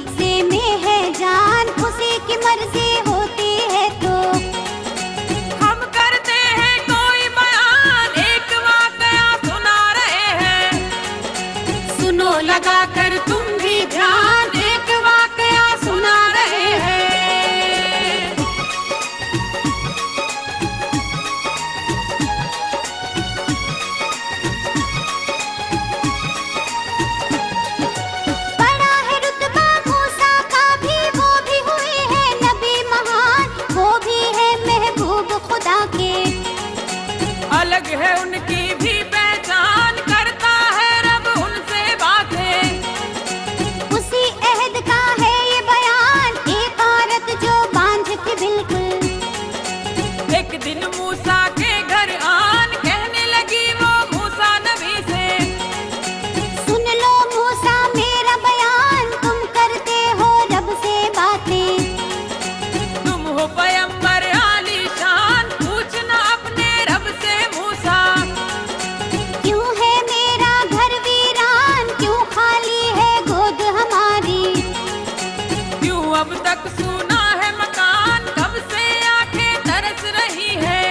कब्जे में है जान, उसी की मर्जी होती है तो हम करते हैं कोई बयान, एक वाकया सुना रहे हैं। सुनो लगा कर तुम भी ध्यान, एक वाकया सुना रहे हैं। बड़ा है रुतबा मूसा का भी, वो भी हुए हैं नबी महान, वो भी है महबूब खुदा के। अलग है उनकी भी पहचान, करता है रब उनसे बातें। उसी अहद का है ये बयान, एक औरत जो बांझ थी बिल्कुल। एक दिन मूसा के घर आन, कहने लगी वो मूसा नबी से, सुन लो मूसा मेरा बयान, तुम करते हो रब से बातें। तुम हो पैगंबर आलीशान, पूछना अपने रब से मूसा। क्यों है मेरा घर वीरान, क्यों खाली है गोद हमारी। क्यों अब तक सुना है मकान, कब से आंखें तरस रही है।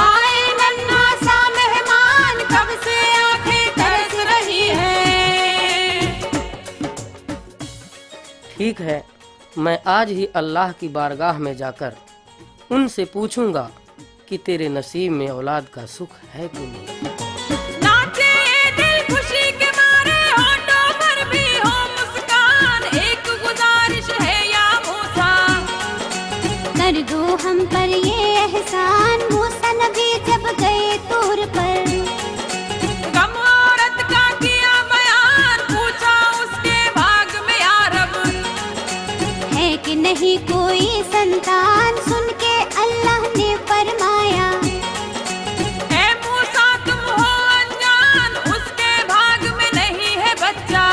आए नन्हा सा मेहमान, कब से आंखें तरस रही है। ठीक है, मैं आज ही अल्लाह की बारगाह में जाकर उनसे पूछूंगा कि तेरे नसीब में औलाद का सुख है कि नहीं। नाचे ये दिल खुशी के मारे, होठों पर भी हो मुस्कान, एक गुजारिश है या मूसा। कर दो हम पर ये एहसान, मूसा नबी जब गए तूर पर। गम औरत का किया बयान, पूछा उसके भाग में या रब। है कि नहीं कोई संतान, सुन के अल्लाह ने फरमाया। ऐ मूसा तुम हो अनजान, उसके भाग में नहीं है बच्चा।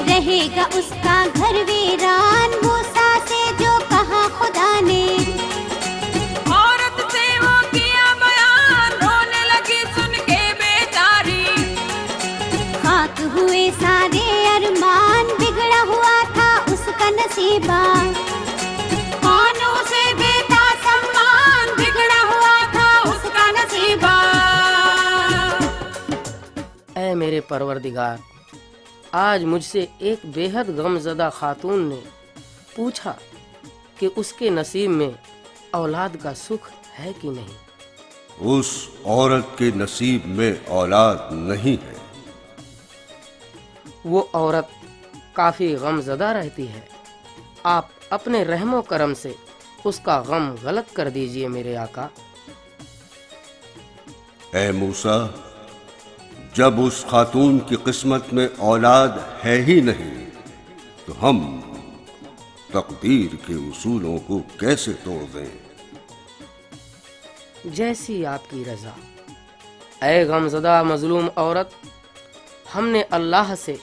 रहेगा उसका घर वीरान, मूसा से जो कहा खुदा ने। औरत से वो किया बयान, रोने लगी सुन के बेचारी। खाक हुए सारे अरमान, बिगड़ा हुआ था उसका नसीबा। कानों से देता सम्मान, बिगड़ा हुआ था उसका नसीबा। ऐ मेरे परवरदिगार, आज मुझसे एक बेहद गमज़दा खातून ने पूछा कि उसके नसीब में औलाद का सुख है कि नहीं। उस औरत के नसीब में औलाद नहीं है। वो औरत काफ़ी गमज़दा रहती है, आप अपने रहमो करम से उसका गम गलत कर दीजिए मेरे आका। ऐ मूसा, जब उस खातून की किस्मत में औलाद है ही नहीं, तो हम तकदीर के उसूलों को कैसे तोड़ दें। जैसी आपकी रजा। ऐ गमज़दा मजलूम औरत, हमने अल्लाह से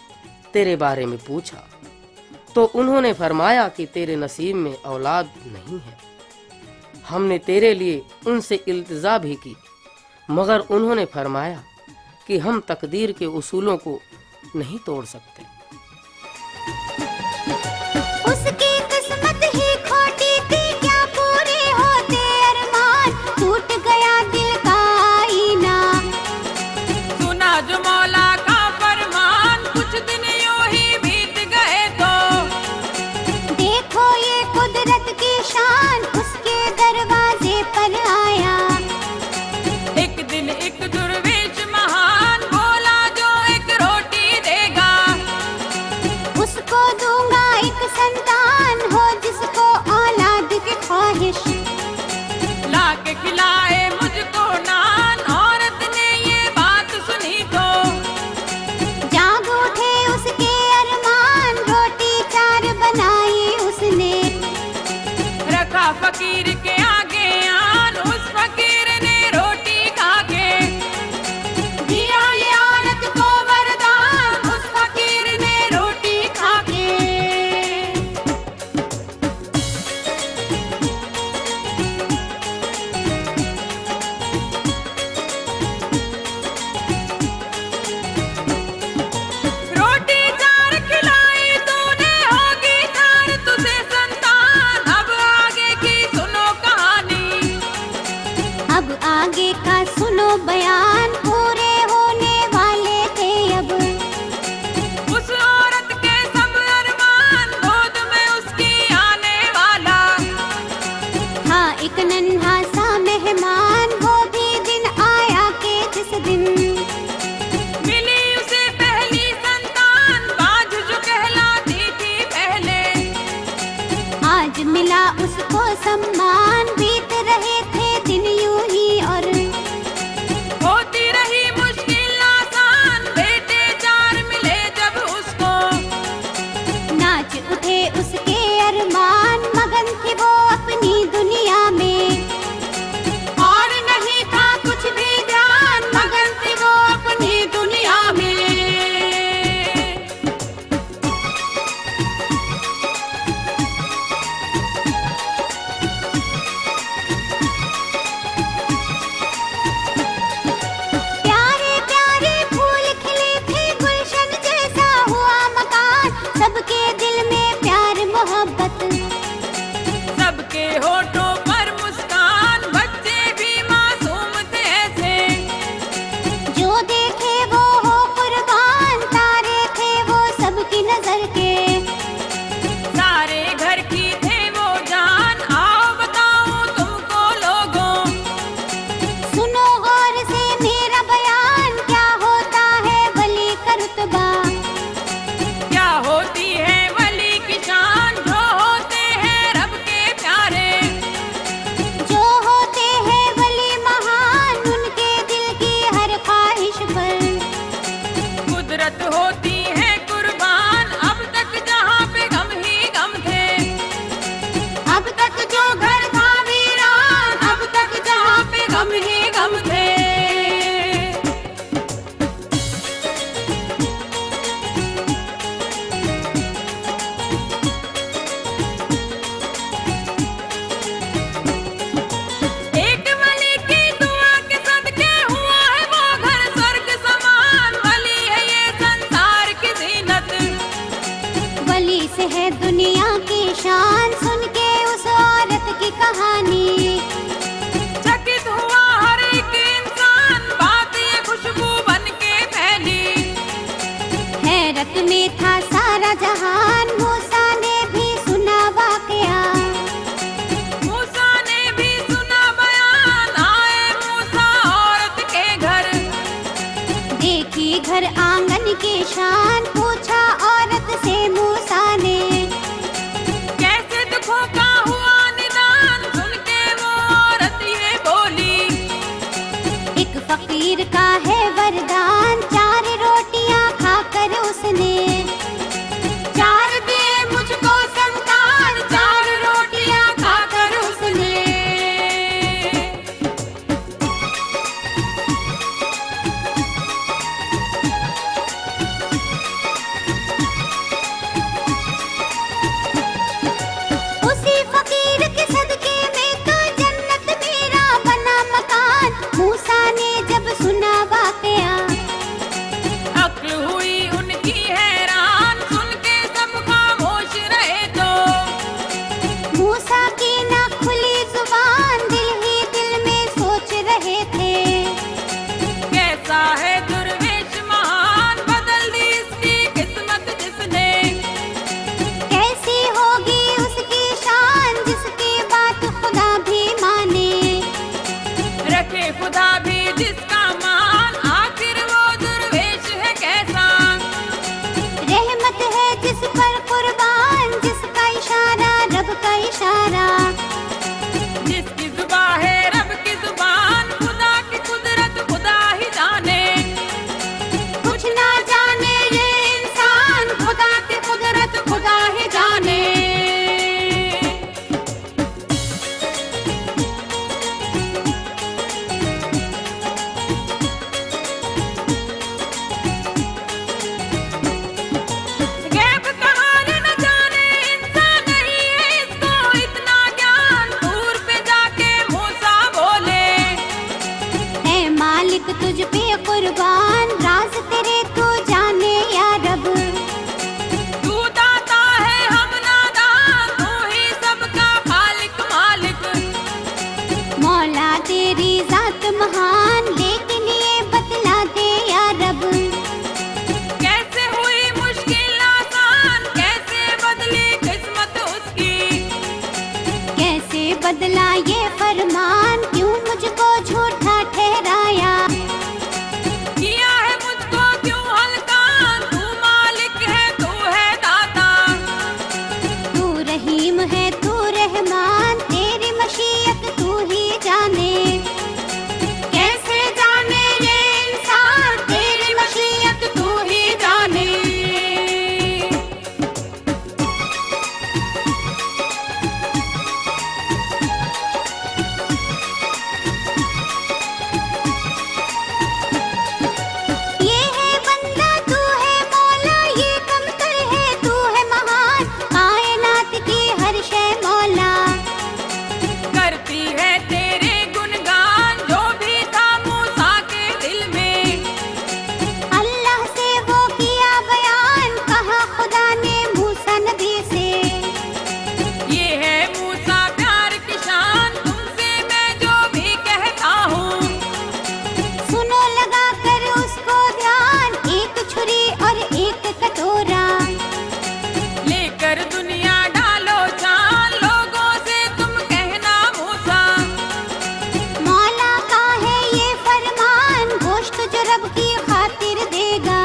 तेरे बारे में पूछा तो उन्होंने फरमाया कि तेरे नसीब में औलाद नहीं है। हमने तेरे लिए उनसे इल्तिजा भी की, मगर उन्होंने फरमाया कि हम तकदीर के उसूलों को नहीं तोड़ सकते। उसकी किस्मत ही खोटी थी, क्या पूरे होते अरमान, टूट गया दिल का आईना। सुना जो मौला का फरमान, कुछ दिन यूं ही बीत गए तो। देखो ये कुदरत की शान, उसके दरवाजे पर आया। एक दिन एक दुर्वेश महान, बोला जो एक रोटी देगा। उसको दूंगा एक संतान, हो जिसको औलाद की ख्वाहिश। ला के खिलाए मुझको नान, औरत ने ये बात सुनी तो। जाग उठे उसके अरमान, रोटी चार बनाई उसने। रखा फकीर के आगे आन, उस फकीर ने रोटी खा के दिया ये औरत को वरदान, उस फकीर ने रोटी खा के। रोटी चार खिलाई कैसे है दुनिया की शान, सुन के उस औरत की कहानी। चकित हुआ हर एक इंसान, बात ये खुशबू बन के फैली। हैरत में था सारा जहान, मूसा ने भी सुना वाकया। मूसा ने भी सुना बयान, आए मूसा औरत के घर। देखी घर आंगन की शान, पूछा औरत से मूसा ने। कैसे दुखों का हुआ निदान, सुन के वो औरत ये बोली। एक फकीर का है वरदान, 4 रोटियां खाकर उसने। 4 दिए मुझको संतान, 4 रोटियां खाकर उसने। उसी फकीर के सदके में तो जन्नत मेरा बना मकान। मूसा ने जब सुना वाकया, अक्ल हुई उनकी हैरान, सुन के सब खामोश रहे तो। मूसा की ना खुली जुबान, दिल ही दिल में सोच रहे थे। कैसा है दुर्वेश महान, बदल दी इसकी किस्मत जिसने। कैसी होगी उसकी शान, जिसकी बात खुदा भी माने। रखे खुदा भी जिसका मान, आखिर वो दुर्वेश है कैसा। रहमत है जिस पर कुर्बान, जिसका इशारा रब का इशारा। जिसकी जुबां है रब की जुबान, खुदा की कुदरत खुदा ही जाने। कुछ ना जाने ये इंसान, खुदा की कुदरत खुदा ही जाने। गैब कहान न जाने, इंसान नहीं है इसको इतना ज्ञान। दूर पे जाके मूसा बोले, ऐ मालिक तुझ पे कुर्बान, राज तेरे तू जाने या रब। तू दाता है हम नादान, तू ही सबका खालिक मालिक। मौला तेरी जात महान, लेकिन ये बतला दे या रब। कैसे हुई मुश्किल आसान, कैसे बदली किस्मत उसकी। कैसे बदला ये फरमान, क्यों मुझको झूठा ठहराया। किया है मुझको क्यों हल्का, तू मालिक है तू है दाता। तू रहीम है तू रहमान, तेरी मशीयत तू ही जाने। कैसे जाने ये इंसान, तेरी मशीयत तू ही जाने। ये है बंदा तू है मौला, ये कमतर है तू है महान। कायनात की हर शय मौला, करती है तेरे गुणगान, जो भी था मूसा के दिल में। अल्लाह से वो किया बयान, कहा खुदा ने मूसा नबी से। ये है मूसा प्यार की शान, तुमसे मैं जो भी कहता हूँ। सुनो लगा कर उसको ध्यान, एक छुरी और एक कटोरा। लेकर दुनिया डालो जान, लोगों से तुम कहना मूसा। मौला का है ये फरमान, गोश्त जो रब की खातिर देगा।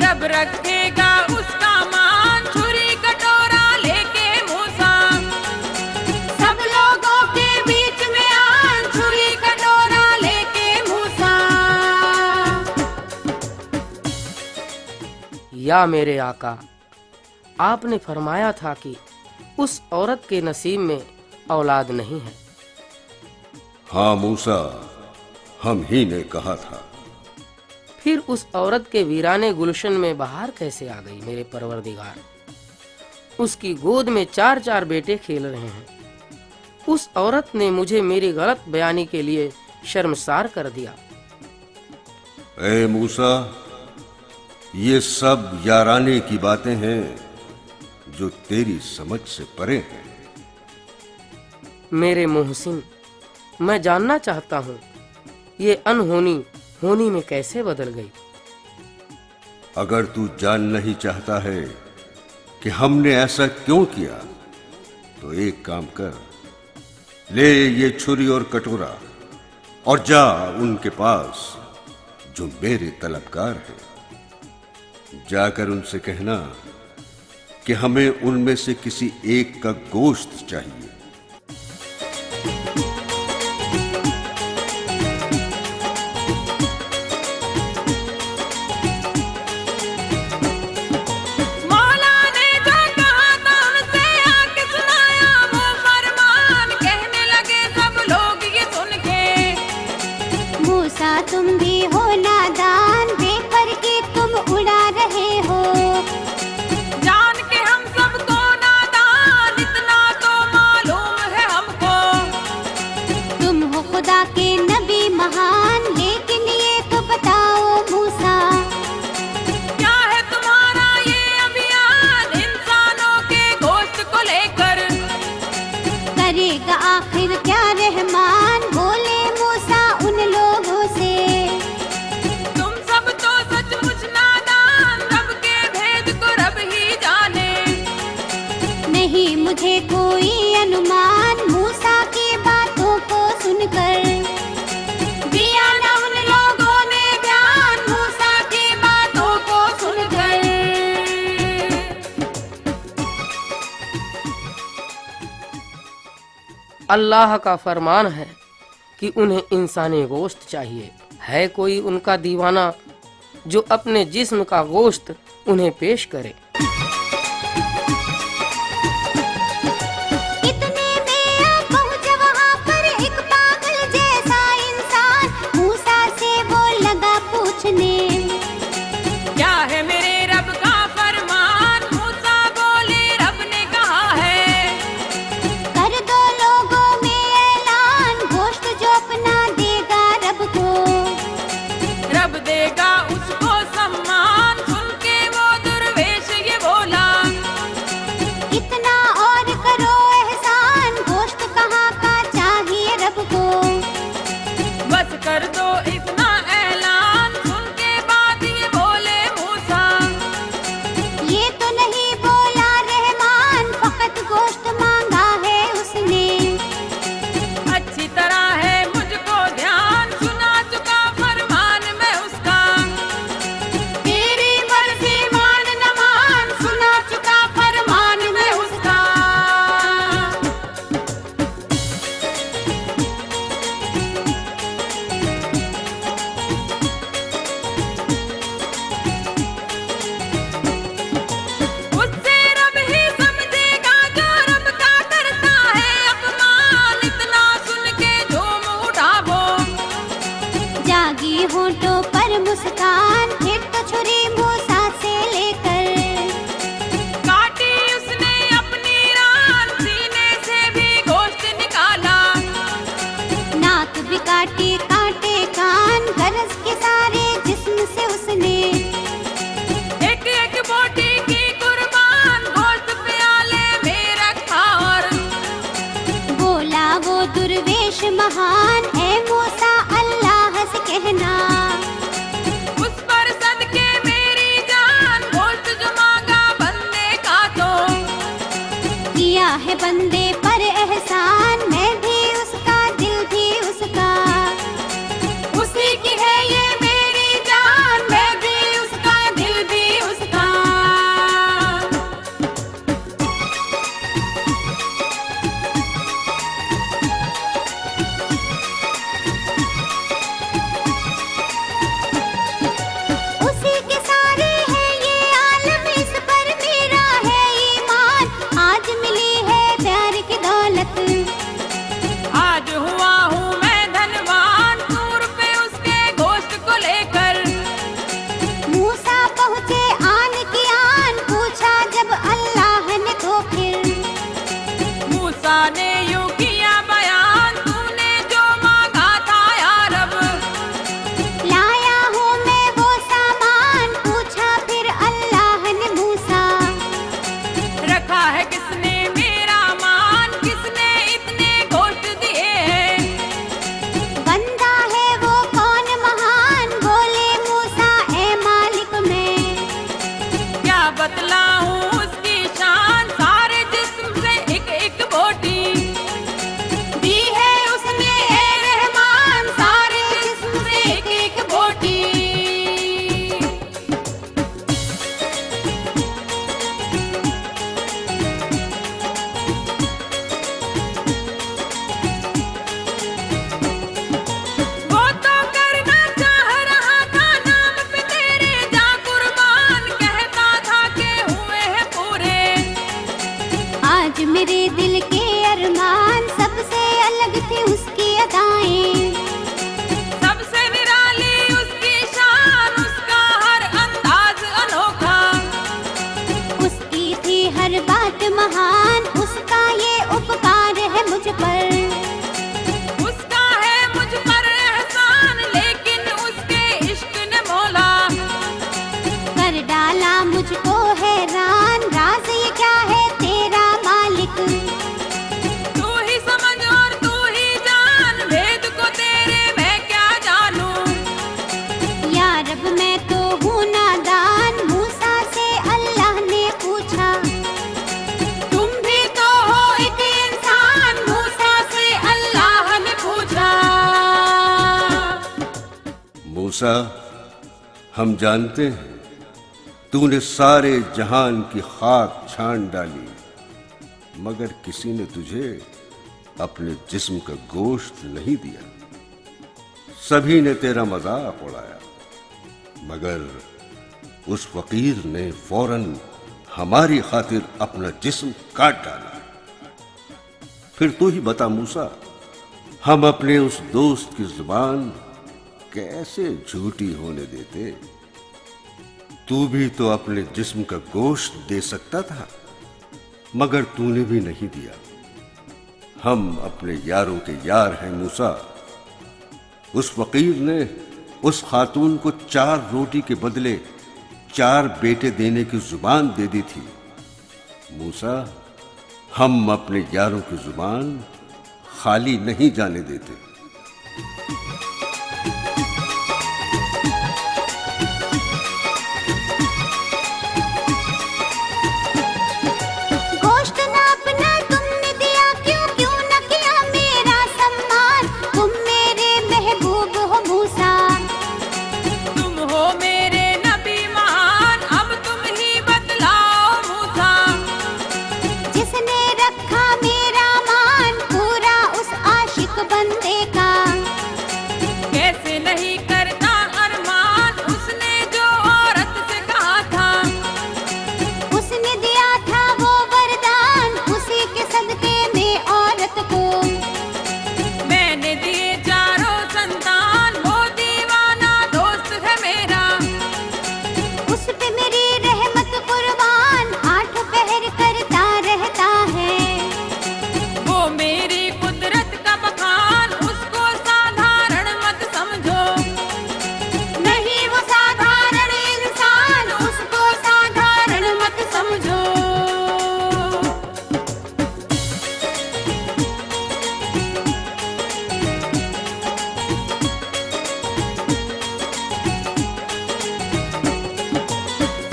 रब रखेगा उसका मान, छुरी कटोरा लेके मूसा। सब लोगों के बीच में आन, छुरी कटोरा लेके मूसा। या मेरे आका, आपने फरमाया था कि उस औरत के नसीब में औलाद नहीं है। हाँ मूसा, हम ही ने कहा था। फिर उस औरत के वीराने गुलशन में बहार कैसे आ गई मेरे परवरदिगार। उसकी गोद में 4-4 बेटे खेल रहे हैं। उस औरत ने मुझे मेरी गलत बयानी के लिए शर्मसार कर दिया। ए मूसा, ये सब याराने की बातें हैं। जो तेरी समझ से परे हैं। मेरे मोहसिन, मैं जानना चाहता हूँ ये अनहोनी होनी में कैसे बदल गई। अगर तू जान नहीं चाहता है कि हमने ऐसा क्यों किया, तो एक काम कर, ले ये छुरी और कटोरा और जा उनके पास जो मेरे तलबगार हैं। जाकर उनसे कहना कि हमें उनमें से किसी एक का गोश्त चाहिए। तुम भी हो नादान, बेपर के तुम उड़ा रहे हो। जान के हम सबको नादान, इतना तो मालूम है हमको। तुम हो खुदा के नबी महान, लेकिन ये तो बताओ मूसा, क्या है तुम्हारा ये अभियान इंसानों के गोश्त को लेकर? करेगा आखिर क्या रहमान, बोले मूसा उन लोगों से। तुम सब तो सचमुच नादान, रब के भेद को रब ही जाने। नहीं मुझे कोई अनुमान, मूसा की बातों को सुनकर दिया न उन लोगों ने ध्यान, मूसा की बातों को सुनकर। अल्लाह का फरमान है कि उन्हें इंसानी गोश्त चाहिए। है कोई उनका दीवाना जो अपने जिस्म का गोश्त उन्हें पेश करे? इतने में आ पहुंचा वहां पर एक पागल जैसा इंसान, मूसा से वो लगा पूछने, क्या है मेरे रब का फरमान? मूसा बोले रब ने कहा है, कर दो लोगों में ऐलान, गोश्त जो अपना देगा रब को, रब देगा उसको सम्मान। सुन के वो दुर्वेश ये बोला, इतना और करो एहसान, गोश्त कहाँ का चाहिए रब को। बस कर दो इतना ऐलान। सुन के बाद ये बोले मूसा, ये तो नहीं बोला रहमान, फकत गोश्त मांगा है उसने। अच्छी तरह है मुझको ध्यान, सुना चुका फरमान मैं उसका। तेरी मर्जी मान न मान, सुना चुका फरमान मैं उसका। उससे रब ही समझेगा जो रब का करता है अपमान। इतना सुन के झूम उठा वो, जागी होठों पर मुस्कान, फिर तो छुरी मूसा से लेकर काटी उसने अपनी रान। सीने से भी गोश्त निकाला, नाक भी काटी, काटे कान, गरज के सारे जिस्म से उसने एक एक बोटी की कुर्बान गोश्त प्याले में रखा और बोला वो दुर्वेश महान, ऐ मूसा अल्लाह से कहना, उस पर सदके मेरी जान। गोश्त जो मांगा बंदे का तो किया है बंदे पर एहसान, मैं भी उसका दिल भी उसका, उसी की है ये मेरी जान, मैं भी उसका दिल भी उसका। बतलाऊं उसकी शान, सारे जिस्म से एक एक बोटी दी है उसने ए रहमान, सारे जिस्म से एक एक बोटी। वो तो करना चाह रहा था नाम पे तेरे जा कुर्बान, कहता था कि हुए हैं पूरे। आज मेरे दिल के अरमान सबसे अलग थे उसकी अदाएं, सबसे निराली उसकी शान, उसका हर अंदाज अनोखा। उसकी थी हर बात महान, उसका ये उपकार है मुझ पर। उसका है मुझ पर एहसान, लेकिन उसके इश्क ने मौला कर डाला मुझको हैरान, राज ये क्या है तेरा मालिक। तू ही समझ और तू ही जान, भेद को तेरे मैं क्या जानूं। या रब मैं तो हूँ नादान, मूसा से अल्लाह ने पूछा तुम भी तो हो एक इंसान, मूसा से अल्लाह ने पूछा। मूसा, हम जानते हैं तूने सारे जहान की खाक छान डाली, मगर किसी ने तुझे अपने जिस्म का गोश्त नहीं दिया। सभी ने तेरा मजाक उड़ाया, मगर उस फकीर ने फौरन हमारी खातिर अपना जिस्म काट डाला। फिर तू ही बता मूसा, हम अपने उस दोस्त की जुबान कैसे झूठी होने देते। तू भी तो अपने जिस्म का गोश्त दे सकता था, मगर तूने भी नहीं दिया। हम अपने यारों के यार हैं मूसा। उस फकीर ने उस खातून को 4 रोटी के बदले 4 बेटे देने की जुबान दे दी थी। मूसा, हम अपने यारों की जुबान खाली नहीं जाने देते। गोश्त ना अपना तुमने दिया, क्यों क्यों न किया मेरा सम्मान। तुम मेरे महबूब हो मूसा, तुम हो मेरे नबी महान, अब तुम ही बतलाओ मूसा। जिसने रखा मेरा मान पूरा उस आशिक बंदे का। कैसे नहीं करता अरमान, उसने जो औरत से कहा था। उसने दिया था वो वरदान, उसी के सदके में औरत को मैंने दिए 4 संतान, वो दीवाना दोस्त है मेरा। उस पे मेरी रहमत कुर्बान, 8 पहर करता रहता है। वो मेरी कुदरत का बखान, उसको साधारण मत समझो। नहीं वो साधारण इंसान, उसको साधारण मत समझो।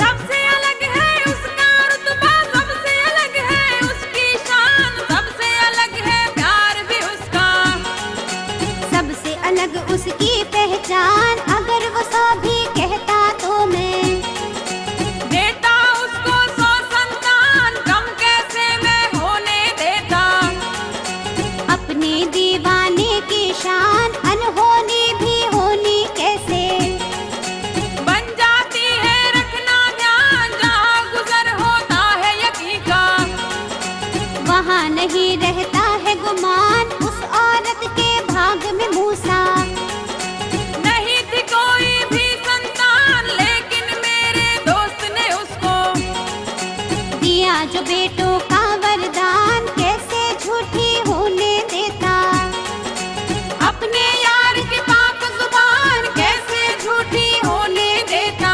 सबसे अलग है उसका रुतबा, सबसे अलग है उसकी शान, सबसे अलग है प्यार भी उसका। सबसे अलग उसकी पहचान, अगर वो 100 भी कहता तो मैं देता उसको 100 संतान, कम कैसे मैं होने देता। अपने दीवाने की शान अनहोनी भी होनी कैसे। बन जाती है रखना ध्यान, जहाँ गुजर होता है यकीन का। वहाँ नहीं रहता है गुमान, उस औरत के भाग में मूसा। नहीं थी कोई भी संतान, लेकिन मेरे दोस्त ने उसको दिया जो बेटों का वरदान, कैसे झूठी होने देता। अपने यार की पाक जुबान कैसे झूठी होने देता।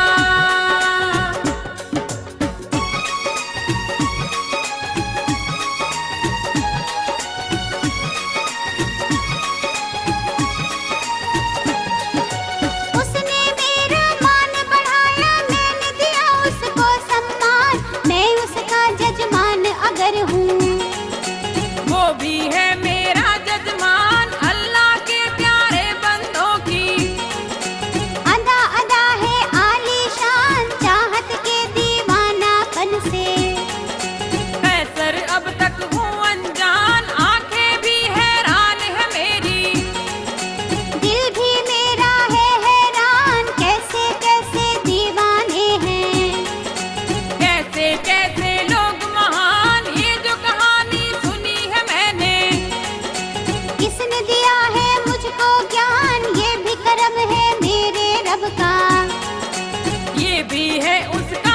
उसने मेरा मान बढ़ाया, मैंने दिया उसको सम्मान। है मेरा जजमान अल्लाह के प्यारे बंदों की। अदा अदा है आलीशान चाहत के दीवानापन से। कैसर अब तक हूँ अनजान आंखें भी हैरान है मेरी। दिल भी मेरा है हैरान कैसे कैसे दीवाने हैं। कैसे कैसे लोग महान ये जो कहानी सुनी है मैंने। किसने दिया है मुझको ज्ञान ये भी करम है मेरे रब का। ये भी है उसका